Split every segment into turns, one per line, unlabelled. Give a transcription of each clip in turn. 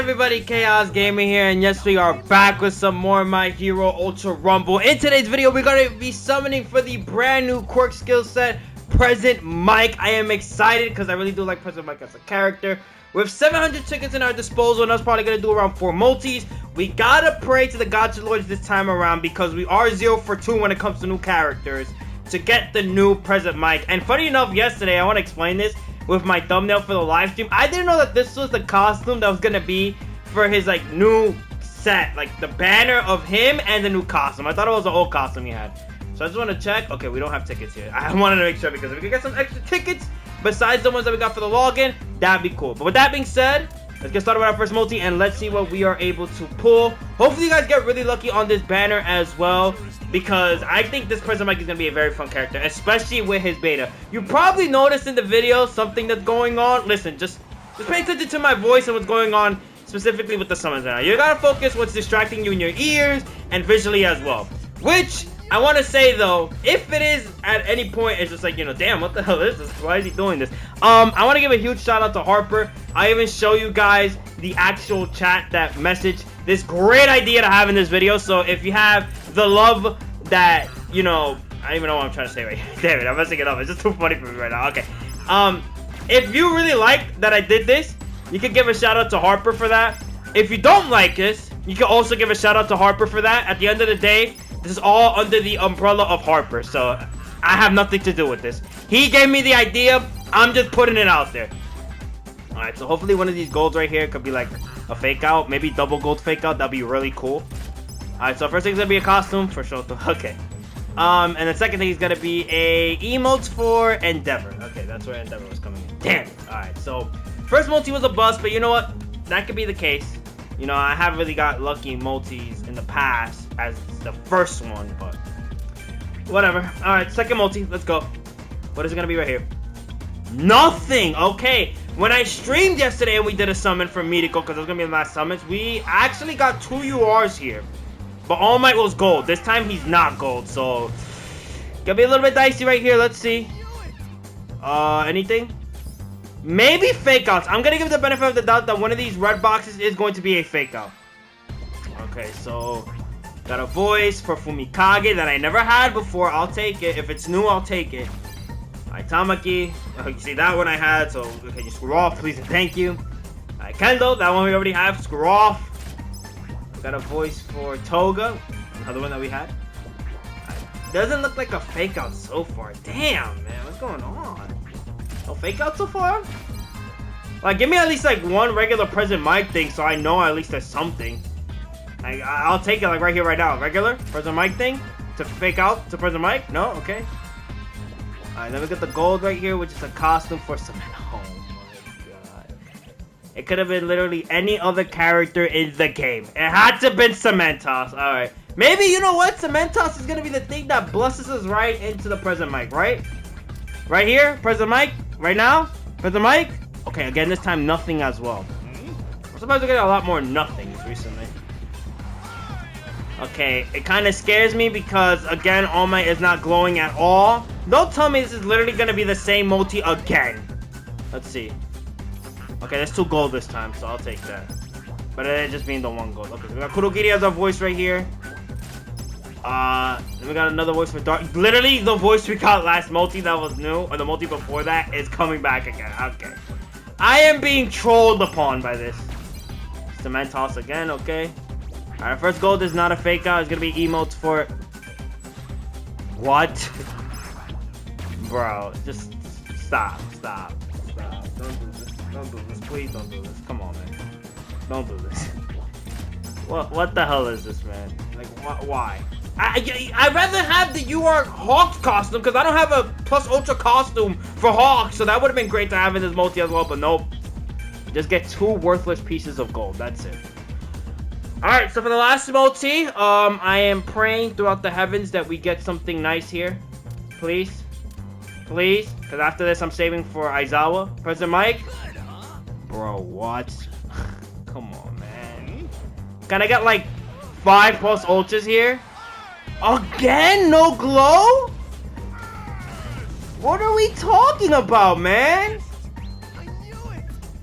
everybody, Chaos Gaming here, and yes, we are back with some more My Hero Ultra Rumble. In today's video, we're going to be summoning for the brand new Quirk skill set, Present Mike. I am excited because I really do like Present Mike as a character. We have 700 tickets in our disposal, and I was probably going to do around 4 multis. We gotta pray to the Gacha Lords this time around because we are 0 for 2 when it comes to new characters to get the new Present Mike. And funny enough, yesterday, I want to explain this with my thumbnail for the live stream. I didn't know that this was the costume that was gonna be for his like new set, like the banner of him and the new costume. I thought it was the old costume he had. So I just want to check. Okay, we don't have tickets here. I wanted to make sure because if we could get some extra tickets besides the ones that we got for the login, that'd be cool. But with that being said, let's get started with our first multi and let's see what we are able to pull. Hopefully you guys get really lucky on this banner as well, because I think this Present Mike is going to be a very fun character, especially with his beta. You probably noticed in the video something that's going on. Listen, just pay attention to my voice and what's going on specifically with the summons right now. You got to focus what's distracting you in your ears and visually as well. Which, I want to say though, if it is at any point, it's just like, you know, damn, what the hell is this? Why is he doing this? I want to give a huge shout out to Harper. I even show you guys the actual chat that messaged this great idea to have in this video. So if you have the love that, you know, I don't even know what I'm trying to say right here. Damn it, I'm messing it up. It's just too funny for me right now. Okay. If you really like that I did this, you can give a shout out to Harper for that. If you don't like this, you can also give a shout out to Harper for that. At the end of the day, this is all under the umbrella of Harper. So I have nothing to do with this. He gave me the idea. I'm just putting it out there. Alright, so hopefully one of these golds right here could be like a fake out. Maybe double gold fake out. That'd be really cool. Alright, so first thing's gonna be a costume for sure. Okay. And the second thing is gonna be a emotes for Endeavor. Okay, that's where Endeavor was coming in. Damn it. Alright, so first multi was a bust, but you know what? That could be the case. You know, I haven't really got lucky multis in the past as the first one, but whatever. Alright, second multi. Let's go. What is it gonna be right here? Nothing! Okay. When I streamed yesterday and we did a summon for Medico, because it was gonna be the last summons, we actually got 2 URs here. But All Might was gold. This time he's not gold, so gonna be a little bit dicey right here. Let's see. Anything? Maybe fake outs. I'm gonna give the benefit of the doubt that one of these red boxes is going to be a fake out. Okay, so got a voice for Fumikage that I never had before. I'll take it. If it's new, I'll take it. Alright, Tamaki. You see that one I had, so can you screw off, please and thank you. Alright, Kendo, that one we already have. Screw off. Got a voice for Toga, another one that we had. Doesn't look like a fake out so far. Damn, man, what's going on? No fake out so far? Like, give me at least like one regular Present Mike thing, so I know at least there's something. I'll take it like right here, right now. Regular Present Mike thing to fake out to Present Mike. No, okay. All right, then we got the gold right here, which is a costume for some. Oh my god. It could have been literally any other character in the game. It had to have been Cementos. Alright. Maybe, you know what? Cementos is going to be the thing that blesses us right into the Present Mike, right? Right here? Present Mike? Right now? Present Mike? Okay, again, this time nothing as well. I'm surprised we're getting a lot more nothings recently. Okay, it kind of scares me because, again, All Might is not glowing at all. Don't tell me this is literally going to be the same multi again. Let's see. Okay, there's 2 gold this time, so I'll take that. But it just being the 1 gold. Okay, so we got Kurogiri as our voice right here. Then we got another voice for Dark. Literally, the voice we got last multi that was new, or the multi before that, is coming back again. Okay. I am being trolled upon by this. Cementos again, okay. Alright, first gold is not a fake out. It's gonna be emotes for... What? Bro, just stop. Don't do this. Don't do this. Please don't do this. Come on, man. Don't do this. What the hell is this, man? Like, why? I'd rather have the UR Hawks costume because I don't have a plus ultra costume for Hawks, so that would have been great to have in this multi as well, but nope. Just get 2 worthless pieces of gold. That's it. Alright, so for the last multi, I am praying throughout the heavens that we get something nice here. Please. Please. Because after this, I'm saving for Aizawa. Present Mike. Bro, what? Come on, man. Can I get like 5 plus ultras here? Again? No glow? What are we talking about, man?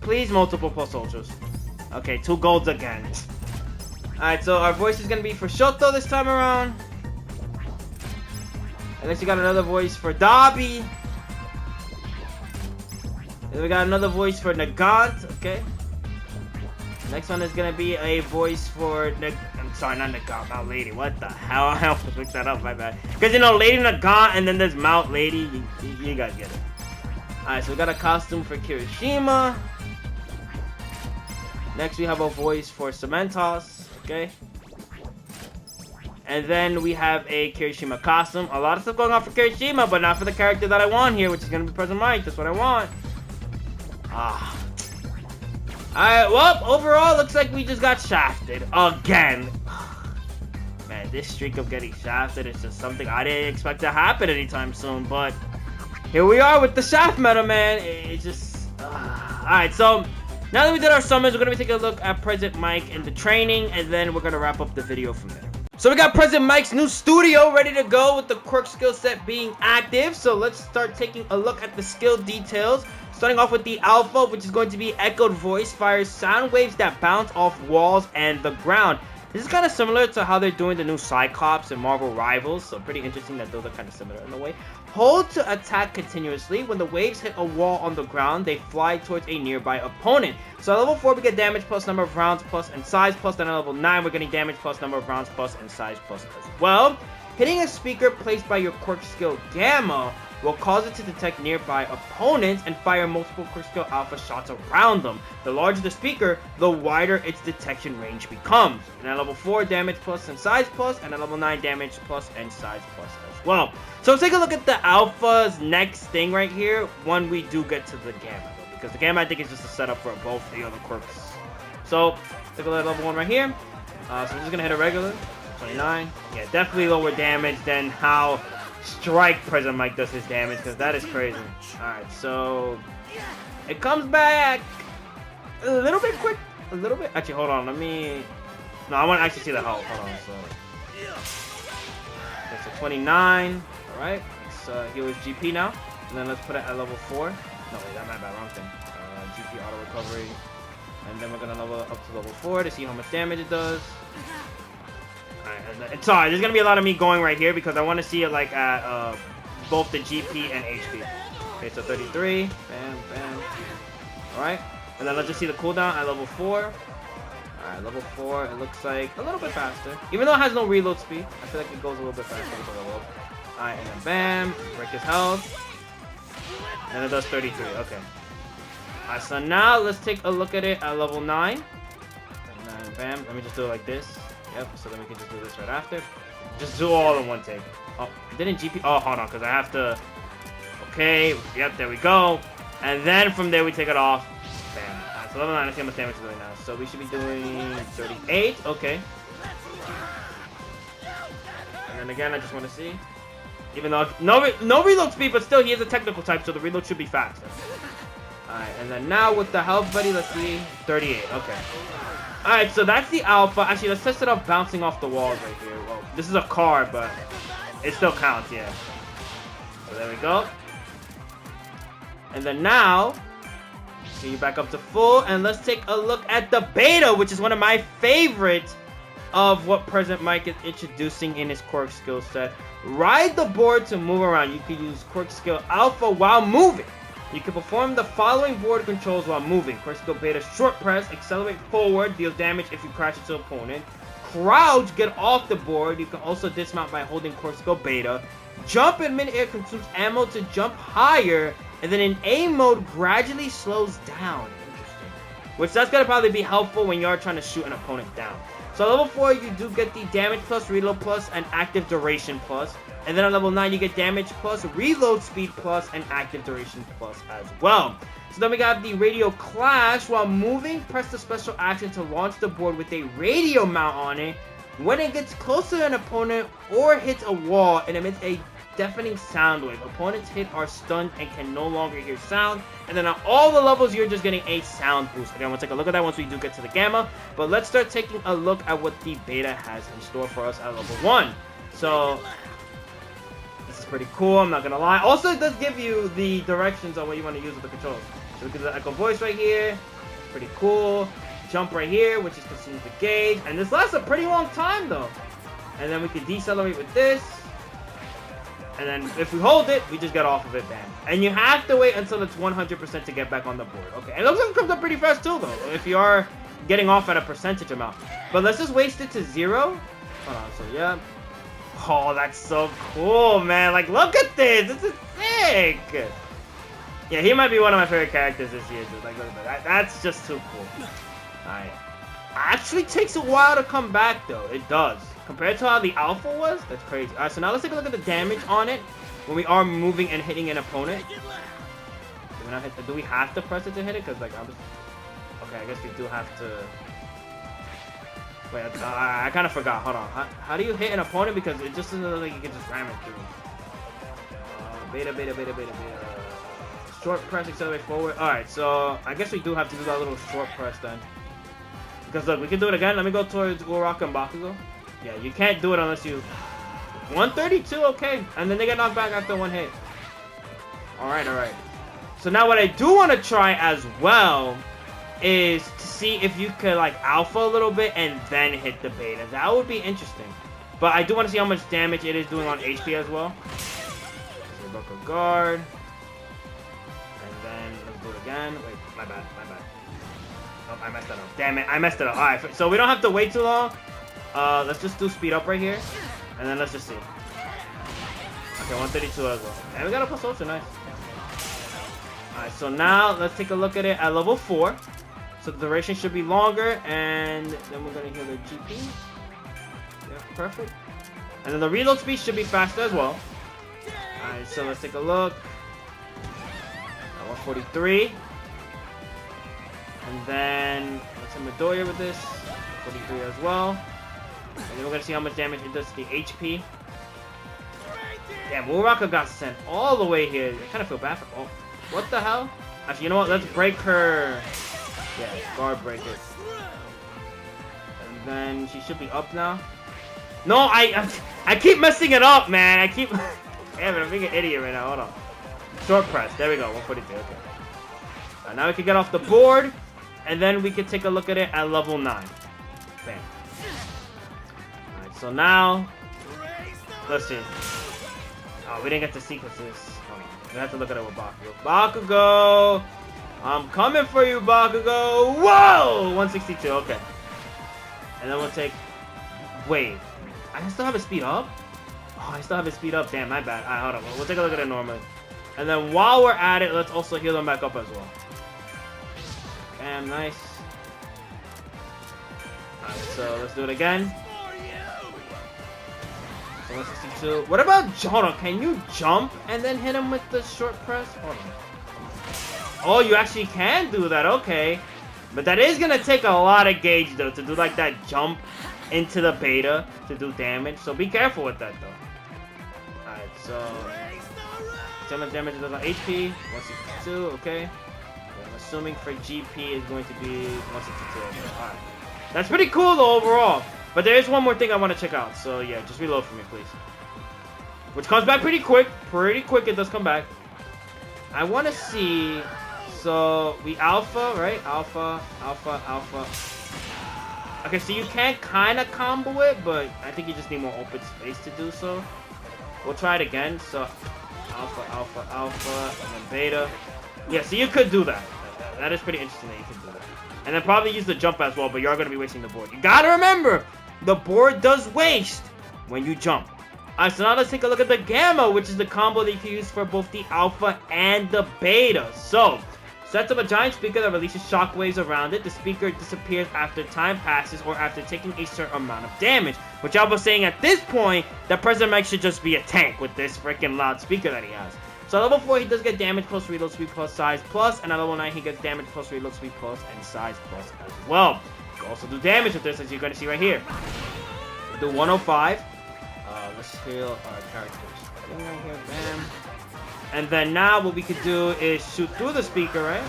Please multiple plus ultras. Okay, 2 golds again. Alright, so our voice is gonna be for Shoto this time around. Unless you got another voice for Dabi. Then we got another voice for Nagant, okay. Next one is gonna be a voice for I'm sorry, not Nagant, Mount Lady. What the hell? I almost mixed that up, my bad. Because you know, Lady Nagant and then there's Mount Lady. You guys get it. Alright, so we got a costume for Kirishima. Next we have a voice for Cementos, okay. And then we have a Kirishima costume. A lot of stuff going on for Kirishima, but not for the character that I want here, which is gonna be President Mike. That's what I want. Ah. Alright, well, overall, looks like we just got shafted. Again. Man, this streak of getting shafted is just something I didn't expect to happen anytime soon, but here we are with the shaft meta, man. It's just... Alright, so now that we did our summons, we're going to be taking a look at President Mike and the training, and then we're going to wrap up the video from there. So we got President Mike's new studio ready to go with the Quirk skill set being active. So let's start taking a look at the skill details. Starting off with the Alpha, which is going to be Echoed Voice, fires sound waves that bounce off walls and the ground. This is kind of similar to how they're doing the new Cyclops and Marvel Rivals, so pretty interesting that those are kind of similar in a way. Hold to attack continuously. When the waves hit a wall on the ground, they fly towards a nearby opponent. So at level 4, we get damage plus number of rounds plus and size plus. Then at level 9, we're getting damage plus number of rounds plus and size plus as well. Hitting a speaker placed by your Quirk skill Gamma will cause it to detect nearby opponents and fire multiple Quirk skill Alpha shots around them. The larger the speaker, the wider its detection range becomes. And at level 4, damage plus and size plus, and at level 9, damage plus and size plus as well. So let's take a look at the Alpha's next thing right here when we do get to the Gamma, though, because the Gamma I think is just a setup for both the other Quirks. So take a look at level 1 right here. So we're just gonna hit a regular 29. Yeah, definitely lower damage than how Strike President Mike does his damage, because that is crazy. Alright, so it comes back a little bit quick. A little bit. Actually, hold on. Let me. No, I want to actually see the health. Hold on. So, okay, so 29. Alright. Let's heal his GP now. And then let's put it at level 4. No, wait, that might be wrong thing. GP auto recovery. And then we're going to level up to level 4 to see how much damage it does. Alright, sorry, there's gonna be a lot of me going right here because I want to see it like at both the GP and HP. Okay, so 33, bam, bam. Alright, and then let's just see the cooldown at level 4. Alright, level 4, it looks like a little bit faster. Even though it has no reload speed, I feel like it goes a little bit faster with the level up. Alright, and then bam, break his health. And it does 33, okay. Alright, so now let's take a look at it at level 9. And then bam, let me just do it like this. Yep, so then we can just do this right after. Just do all in one take. Oh, didn't GP... Oh, hold on, because I have to... Okay, yep, there we go. And then from there, we take it off. Bam. Alright, so level 9, let's see how much damage it's doing now. So we should be doing 38. Okay. And then again, I just want to see. Even though... No reload speed, but still, he is a technical type, so the reload should be faster. Alright, and then now with the health buddy, let's see. 38, okay. Alright, so that's the Alpha. Actually, let's test it off bouncing off the walls right here. Well, this is a card, but it still counts, yeah. So there we go. And then now, get you back up to full, and let's take a look at the Beta, which is one of my favorites of what President Mike is introducing in his Quirk skill set. Ride the board to move around. You can use Quirk skill Alpha while moving. You can perform the following board controls while moving. Quirk skill Beta, short press, accelerate forward, deals damage if you crash into an opponent. Crouch, get off the board. You can also dismount by holding Quirk skill Beta. Jump in mid-air, consumes ammo to jump higher. And then in A mode, gradually slows down. Interesting. Which that's going to probably be helpful when you're trying to shoot an opponent down. So level 4, you do get the damage plus, reload plus, and active duration plus. And then on level 9, you get damage plus, reload speed plus, and active duration plus as well. So then we got the radio clash. While moving, press the special action to launch the board with a radio mount on it. When it gets close to an opponent or hits a wall, it emits a deafening sound wave. Opponents hit are stunned and can no longer hear sound. And then on all the levels, you're just getting a sound boost. Again, we'll take a look at that once we do get to the Gamma. But let's start taking a look at what the Beta has in store for us at level 1. So this is pretty cool, I'm not gonna lie. Also, it does give you the directions on what you want to use with the controls. So we get the Echo Voice right here. Pretty cool. jump right here, which is consumes the gauge. And this lasts a pretty long time, though. And then we can decelerate with this. And then if we hold it, we just get off of it, bam. And you have to wait until it's 100% to get back on the board. Okay, and it looks like it comes up pretty fast, too, though, if you are getting off at a percentage amount. But let's just waste it to 0. Hold on, so yeah. Oh, that's so cool, man. Like, look at this. This is sick. Yeah, he might be one of my favorite characters this year, dude. Like, look at that. That's just too cool. Alright. Actually takes a while to come back, though. It does. Compared to how the alpha was, that's crazy. Alright, so now let's take a look at the damage on it when we are moving and hitting an opponent. Do we have to press it to hit it? Because, like, okay, I guess we do have to... Wait, I kind of forgot. Hold on. How do you hit an opponent? Because it just doesn't look like you can just ram it through. Beta. Short press, accelerate forward. Alright, so I guess we do have to do that little short press then. Because, look, we can do it again. Let me go towards Quirk and Bakugo. Yeah, you can't do it unless you... 132, okay. And then they get knocked back after one hit. Alright. So now what I do want to try as well is to see if you could, like, alpha a little bit and then hit the beta. That would be interesting. But I do want to see how much damage it is doing on HP as well. So buckle guard. And then let's do it again. Wait, my bad. Oh, I messed that up. Damn it, I messed it up. Alright, so we don't have to wait too long. Let's just do speed up right here. And then let's just see. Okay, 132 as well. And we got a plus ultra, nice. Alright, so now let's take a look at it at level 4. So the duration should be longer, and then we're gonna heal the GP. Yeah, perfect. And then the reload speed should be faster as well. Alright, so let's take a look. 143. And then let's hit Midoriya with this. 43 as well. And then we're gonna see how much damage it does to the HP. Damn, Uraraka got sent all the way here. I kind of feel bad for... Oh, what the hell? Actually, you know what? Let's break her... Yeah, guard break it. And then she should be up now. No, I keep messing it up, man. I keep... Damn it, I'm being an idiot right now. Hold on. Short press. There we go. 142. Okay. Now we can get off the board. And then we can take a look at it at level 9. Bam. Alright, so now... Let's see. Oh, we didn't get to sequence this. Hold on. We have to look at it with Bakugo. Bakugo! I'm coming for you, Bakugo! Whoa! 162, okay. And then we'll take... Wait. I still have it speed up? Oh, I still have it speed up. Damn, my bad. Alright, hold on. We'll take a look at it normally. And then while we're at it, let's also heal them back up as well. Damn, nice. Alright, so let's do it again. So 162. What about... Hold on, can you jump and then hit him with the short press? Hold on. Oh, you actually can do that, okay. But that is going to take a lot of gauge, though, to do, like, that jump into the beta to do damage. So be careful with that, though. Alright, so... how much damage it does on HP? 162, okay. I'm assuming for GP is going to be 162. Okay. Alright. That's pretty cool, though, overall. But there is one more thing I want to check out. So, yeah, just reload for me, please. Which comes back pretty quick. Pretty quick, it does come back. I want to see... So, we alpha, right? Alpha. Okay, so you can kind of combo it, but I think you just need more open space to do so. We'll try it again. So, alpha, and then beta. Yeah, so you could do that. That is pretty interesting that you can do that. And then probably use the jump as well, but you are going to be wasting the board. You got to remember, the board does waste when you jump. Alright, so now let's take a look at the Gamma, which is the combo that you can use for both the Alpha and the Beta. So, sets up a giant speaker that releases shockwaves around it. The speaker disappears after time passes or after taking a certain amount of damage. Which I was saying at this point, that President Mike should just be a tank with this freaking loud speaker that he has. So at level 4, he does get damage plus reload speed plus size plus. And at level 9, he gets damage plus reload speed plus and size plus as well. You can also do damage with this, as you're going to see right here. Do 105. Let's heal our characters. Right here, bam. And then now what we could do is shoot through the speaker, right?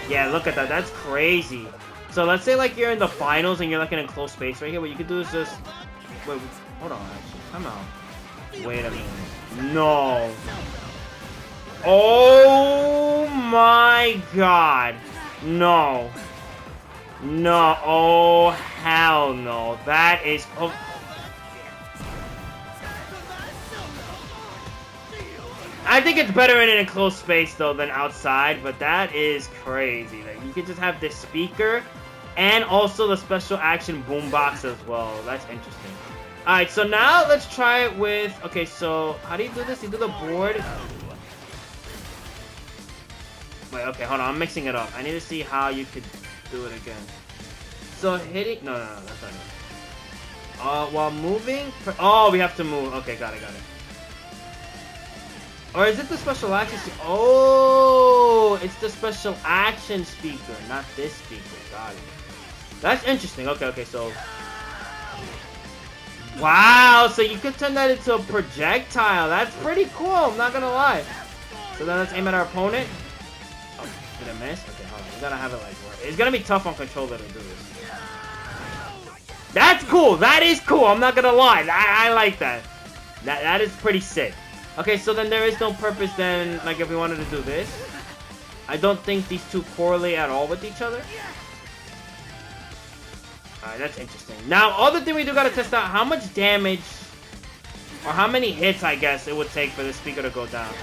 Yeah, look at that. That's crazy. So let's say like you're in the finals and you're like in a close space right here. What you could do is just... Wait, hold on, actually. Come out. Wait a minute. No. Oh my god. No. No, oh hell no. That is... Oh. I think it's better in an enclosed space though than outside, but that is crazy. Like, you could just have this speaker and also the special action boombox as well. That's interesting. Alright, so now let's try it with... Okay, so how do you do this? You do the board... Wait, okay, hold on. I'm mixing it up. I need to see how you could do it again. So hitting... No, that's not it. While moving... Oh, we have to move. Okay, got it. Or is it the special action... Oh, it's the special action speaker, not this speaker. Got it. That's interesting. Okay, so... Wow, so you could turn that into a projectile. That's pretty cool, I'm not gonna lie. So then let's aim at our opponent. Oh, did I miss? Okay, hold on. We gotta have it like work. It's gonna be tough on controller to do this. That's cool. That is cool. I'm not gonna lie. I like that. That is pretty sick. Okay, so then there is no purpose then, like if we wanted to do this. I don't think these two correlate at all with each other. Alright, that's interesting. Now, other thing we do gotta test out how much damage, or how many hits, I guess, it would take for this speaker to go down.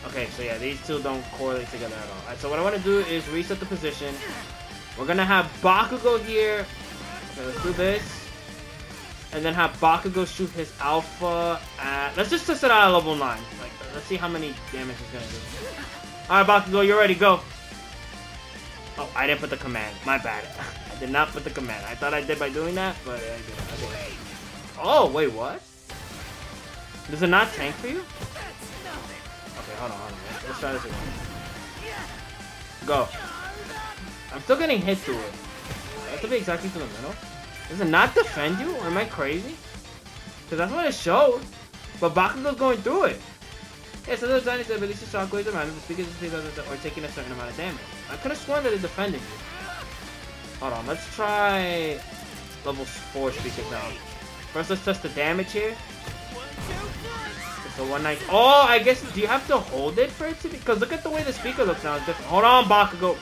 Okay, so yeah, these two don't correlate together at all. Alright, so what I want to do is reset the position. We're gonna have Bakugo here. Okay, let's do this. And then have Bakugo shoot his alpha at... Let's just test it out at level 9. Like, let's see how many damage he's gonna do. Alright, Bakugo, you're ready, go. Oh, I didn't put the command. My bad. I did not put the command. I thought I did by doing that, but I didn't. Oh, wait, what? Does it not tank for you? Okay, hold on. Let's try this again. Go. I'm still getting hit through it. I have to be exactly to the middle. Does it not defend you? Or am I crazy? Because that's what it showed. But Bakugo's going through it. Yeah, so the design is that releases shockwaves around the speakers or taking a certain amount of damage. I could have sworn that it defended you. Hold on, let's try level 4 speakers now. First, let's test the damage here. So 190. Oh, I guess, do you have to hold it for it to be? Because look at the way the speaker looks now. It's different. Hold on, Bakugo.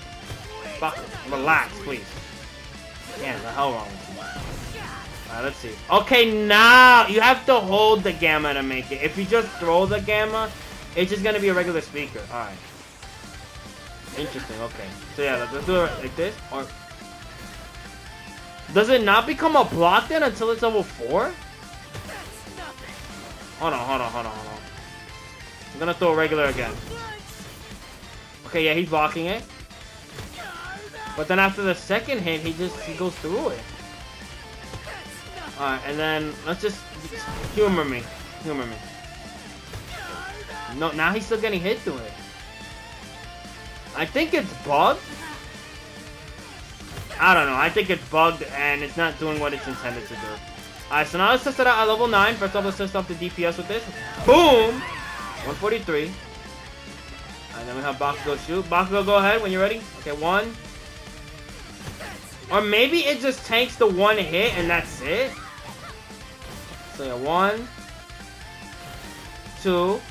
Bakugo, relax, please. Damn, the hell wrong with you? Alright, let's see. Okay, now you have to hold the gamma to make it. If you just throw the gamma, it's just gonna be a regular speaker. Alright. Interesting, okay. So yeah, let's do it like this. Or does it not become a block then until it's level 4? Hold on. I'm gonna throw a regular again. Okay, yeah, he's blocking it. But then after the second hit, he goes through it. Alright, and then let's just humor me. No, now he's still getting hit through it. I think it's bugged. I don't know. I think it's bugged and it's not doing what it's intended to do. Alright, so now let's test it out at level 9. First off, let's test off the DPS with this. Boom! 143. And then we have Bakugo shoot. Bakugo, go ahead when you're ready. Okay, 1. Or maybe it just tanks the 1 hit and that's it. So yeah, 1, 2,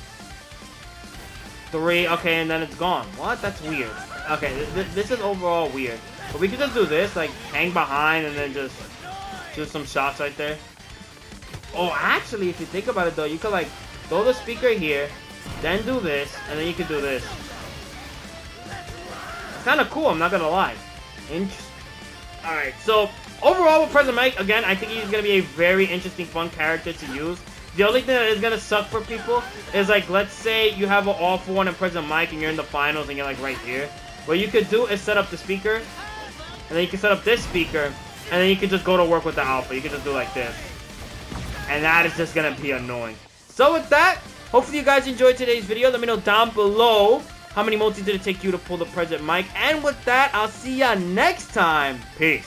3. Okay, and then it's gone. What? That's weird. Okay, this is overall weird. But we could just do this, like hang behind and then just shoot some shots right there. Oh, actually, if you think about it though, you could like throw the speaker here, then do this, and then you could do this. It's kind of cool, I'm not gonna lie. Interesting. Alright, so overall with President Mike, again, I think he's going to be a very interesting, fun character to use. The only thing that is going to suck for people is, like, let's say you have an all-for one in President Mike and you're in the finals and you're, like, right here. What you could do is set up the speaker, and then you can set up this speaker, and then you can just go to work with the alpha. You can just do like this. And that is just going to be annoying. So with that, hopefully you guys enjoyed today's video. Let me know down below how many multis did it take you to pull the President Mike. And with that, I'll see ya next time. Peace.